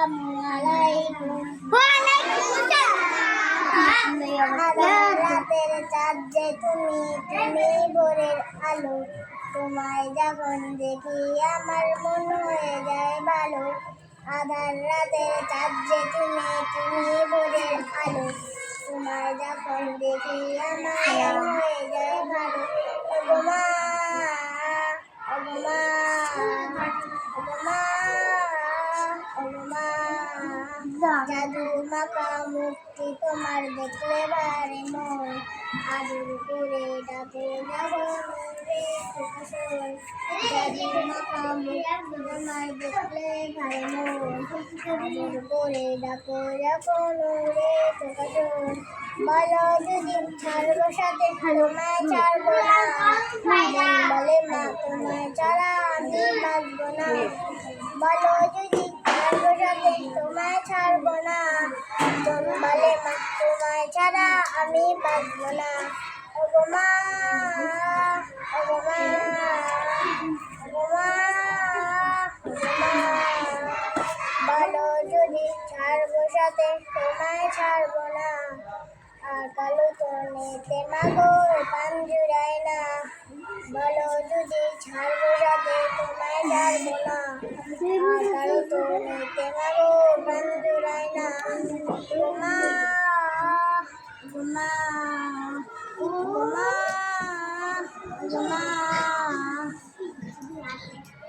আসসালামু আলাইকুম। আধার রাতের চাঁদ যে তুমি, তুমি ভোরের আলো। তোমায় যখন দেখি আমার মন হয়ে যায় ভালো। আধার রাতের চাঁদ যে তুমি, তুমি ভোরের আলো। তোমায় যখন দেখি আমার মন হয়ে যায় ভালো। ওগো মা, ওগো মা, ওগো মা, ওগো মা। জাদু মাখা মুক্তি তোমার দেখলে বারে মন। আদর করে ডাকে যখন রে কুসুম। জাদু মাখা মুক্তি তোমার দেখলে বারে মন। আদর করে ডাকো যখন রে কুসুম। বলো যদি ছাড়বো সাথে, তোমায় ছাড়বো না। বলে মা তোমায় ছাড়া আমি বাঁচবো না। বলো যদি ছাড়বো সাথে, তোমায় ছাড়বো না। বলে মা তোমায় ছাড়া আমি বাঁচবো না। ওগো মা, ওগো মা, ওগো মা, ওগো মা। বলো যদি ছাড়বো সাথে, তোমায় ছাড়বো না। আর কালো তনেতে মাগো পান জুড়ায় না। বলো যদি ছাড়বো সাথে, তোমায় ছাড়বো না। আর কালো তনেতে মাগো পান